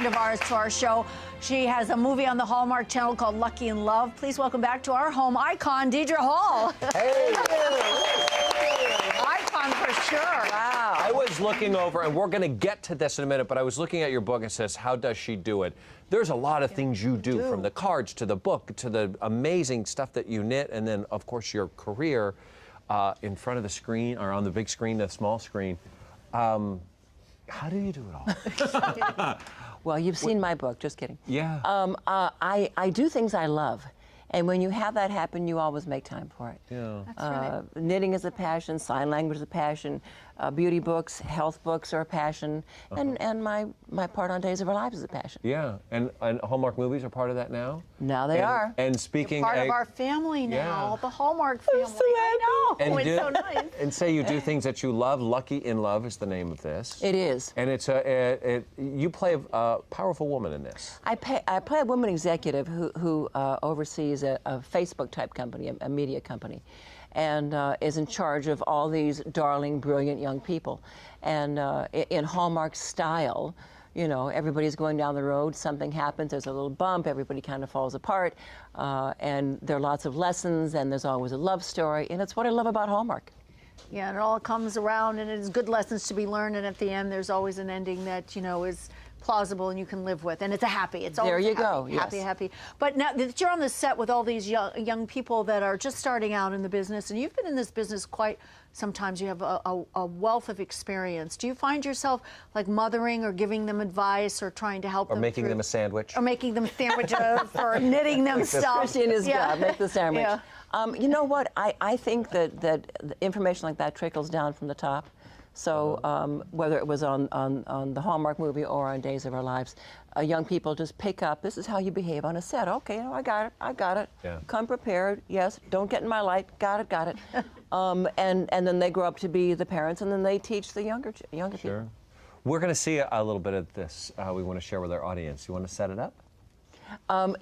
friend of ours to our show. She has a movie on the Hallmark Channel called Lucky in Love. Please welcome back to our home icon, Deidre Hall. Hey! Icon for sure. Wow. I was looking over, and we're going to get to this in a minute, but I was looking at your book and it says, how does she do it? There's a lot of things you do, from the cards to the book to the amazing stuff that you knit, and then, of course, your career in front of the screen, or on the big screen, the small screen. How do you do it all? Well, you've seen my book, just kidding. Yeah. I do things I love. And when you have that happen, you always make time for it. Yeah. That's right. Knitting is a passion, sign language is a passion, beauty books, health books are a passion, and my part on Days of Our Lives is a passion. Yeah, and Hallmark movies are part of that now? Now they are. And speaking... You're part of our family now, the Hallmark family. I know, it's so nice. And say you do things that you love. Lucky in Love is the name of this. It is. And it's you play a powerful woman in this. I play a woman executive who oversees a Facebook-type company, a media company, and is in charge of all these darling, brilliant young people. And in Hallmark style, you know, everybody's going down the road, something happens, there's a little bump, everybody kind of falls apart, and there are lots of lessons, and there's always a love story, and it's what I love about Hallmark. Yeah, and it all comes around, and it's good lessons to be learned, and at the end, there's always an ending that, you know, is plausible and you can live with, and it's a happy. It's always there you happy, go. happy, Yes. happy. But now that you're on the set with all these young people that are just starting out in the business, and you've been in this business quite. Sometimes you have a wealth of experience. Do you find yourself like mothering or giving them advice or trying to help them? Or making them a sandwich. Or making them sandwiches or knitting them stuff. Christian is job, make the sandwich. Yeah. You know what? I think that information like that trickles down from the top. So whether it was on the Hallmark movie or on Days of Our Lives, young people just pick up, this is how you behave on a set. Okay, you know, I got it. Yeah. Come prepared, yes, don't get in my light, got it. And then they grow up to be the parents, and then they teach the younger people. We're going to see a little bit of this we want to share with our audience. You want to set it up?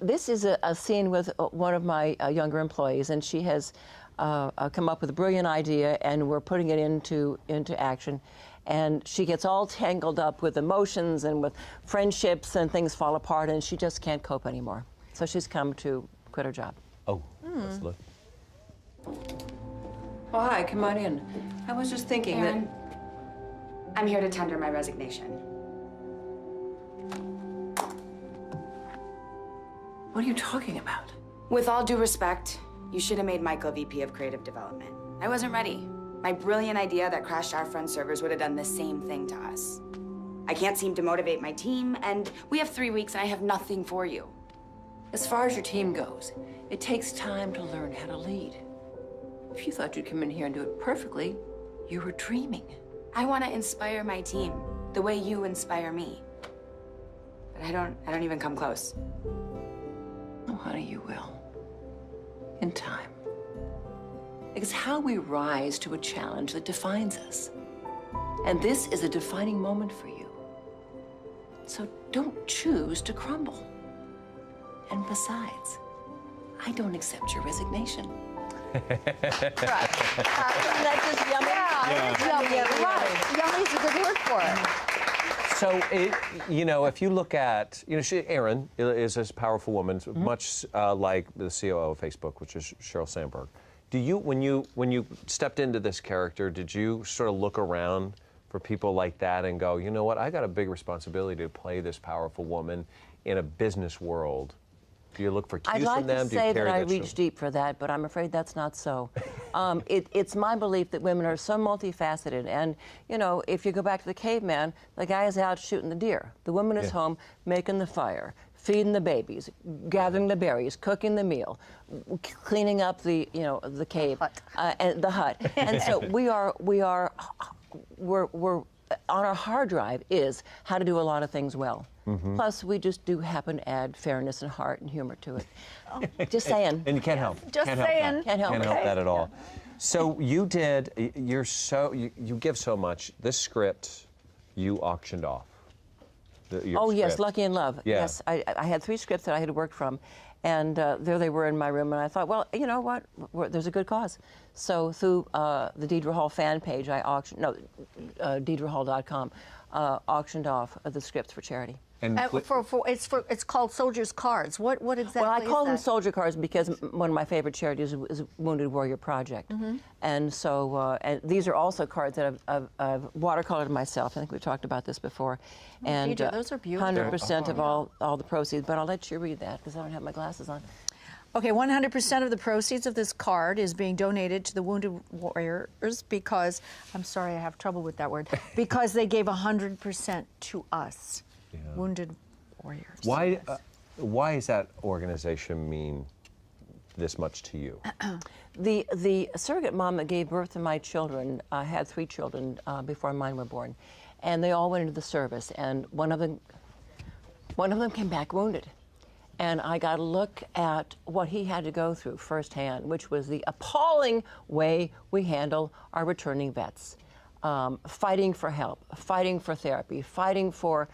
This is a scene with one of my younger employees, and she has come up with a brilliant idea, and we're putting it into action. And she gets all tangled up with emotions and with friendships, and things fall apart, and she just can't cope anymore. So she's come to quit her job. Oh, let's look. Oh, hi, come on in. I was just thinking Aaron, I'm here to tender my resignation. What are you talking about? With all due respect, you should have made Michael VP of Creative Development. I wasn't ready. My brilliant idea that crashed our front servers would have done the same thing to us. I can't seem to motivate my team, and we have 3 weeks and I have nothing for you. As far as your team goes, it takes time to learn how to lead. If you thought you'd come in here and do it perfectly, you were dreaming. I want to inspire my team the way you inspire me. But I don't even come close. Oh, honey, you will. In time. It's how we rise to a challenge that defines us. And this is a defining moment for you. So don't choose to crumble. And besides, I don't accept your resignation. Isn't that just yummy? Yeah, it's yummy. Right. Yummy's a good word for it. So, you know, if you look at, you know, Erin is this powerful woman, much like the COO of Facebook, which is Sheryl Sandberg. Do you, when you stepped into this character, did you sort of look around for people like that and go, you know what, I got a big responsibility to play this powerful woman in a business world? Do you look for cues from them? I'd like to say that I reach deep for that, but I'm afraid that's not so. It's my belief that women are so multifaceted, and, you know, if you go back to the caveman, the guy is out shooting the deer. The woman is home making the fire, feeding the babies, gathering the berries, cooking the meal, cleaning up the, you know, the cave, and the hut. And so we're on our hard drive is how to do a lot of things well. Plus, we just do happen to add fairness and heart and humor to it. Just saying. And you can't help. Just saying. Can't help that at all. So you give so much. This script, you auctioned off. Yes, Lucky in Love. Yeah. Yes, I had 3 scripts that I had worked from, and there they were in my room, and I thought, well, you know what, there's a good cause. So through the Deidre Hall fan page, I auctioned, DeidreHall.com, auctioned off the scripts for charity. And it's called Soldiers Cards. What exactly? Well, I call them that? soldier cards because one of my favorite charities is Wounded Warrior Project, and so and these are also cards that I've watercolored myself. I think we've talked about this before. And Deidre, those are beautiful. 100% of all the proceeds. But I'll let you read that because I don't have my glasses on. Okay, 100% of the proceeds of this card is being donated to the Wounded Warriors because, I'm sorry, I have trouble with that word, because they gave 100% to us, Wounded Warriors. Why does that organization mean this much to you? The surrogate mom that gave birth to my children had 3 children before mine were born, and they all went into the service, and one of them came back wounded. And I got a look at what he had to go through firsthand, which was the appalling way we handle our returning vets. Fighting for help, fighting for therapy, fighting for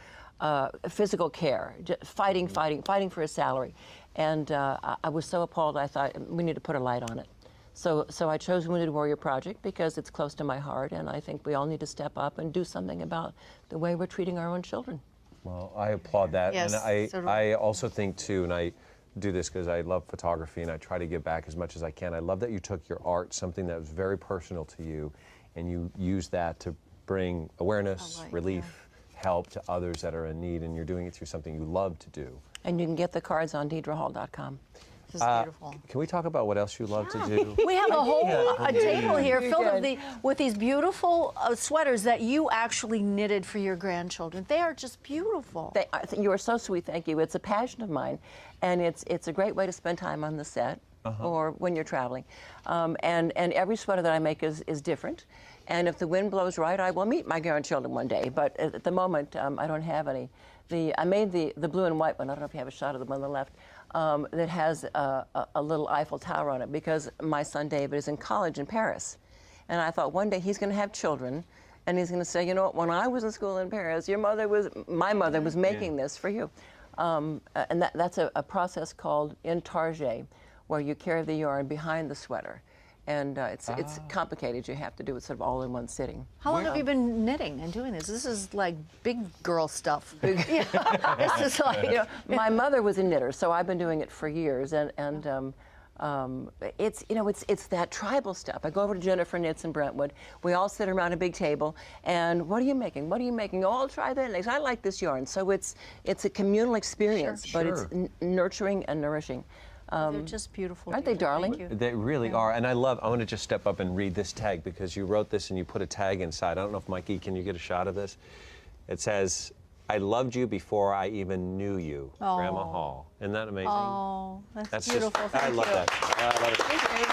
physical care, fighting for a salary. And I was so appalled, I thought, we need to put a light on it. So I chose Wounded Warrior Project because it's close to my heart, and I think we all need to step up and do something about the way we're treating our own children. Well, I applaud that. Yes, and I also think, too, and I do this because I love photography and I try to give back as much as I can. I love that you took your art, something that was very personal to you, and you used that to bring awareness, relief, help to others that are in need, and you're doing it through something you love to do. And you can get the cards on DeidreHall.com. This is beautiful. Can we talk about what else you love to do? We have a whole table here filled with these beautiful sweaters that you actually knitted for your grandchildren. They are just beautiful. You are so sweet, thank you. It's a passion of mine, and it's a great way to spend time on the set or when you're traveling. And every sweater that I make is different. And if the wind blows right, I will meet my grandchildren one day. But at the moment, I don't have any. I made the blue and white one. I don't know if you have a shot of the one on the left. That has a little Eiffel Tower on it because my son David is in college in Paris. And I thought one day he's going to have children and he's going to say, you know what, when I was in school in Paris, my mother was making this for you. And that's a process called intarge, where you carry the yarn behind the sweater. And it's complicated. You have to do it sort of all in one sitting. How long have you been knitting and doing this? This is like big girl stuff. This is like... my mother was a knitter, so I've been doing it for years. And it's that tribal stuff. I go over to Jennifer Knits in Brentwood. We all sit around a big table, and what are you making? What are you making? Oh, I'll try that next. I like this yarn. So it's a communal experience, but it's nurturing and nourishing. They're just beautiful. Aren't they darling? They really are. And I want to just step up and read this tag because you wrote this and you put a tag inside. I don't know if Mikey, can you get a shot of this? It says, I loved you before I even knew you, Grandma Hall. Isn't that amazing? Oh, that's beautiful. I love that. I love it.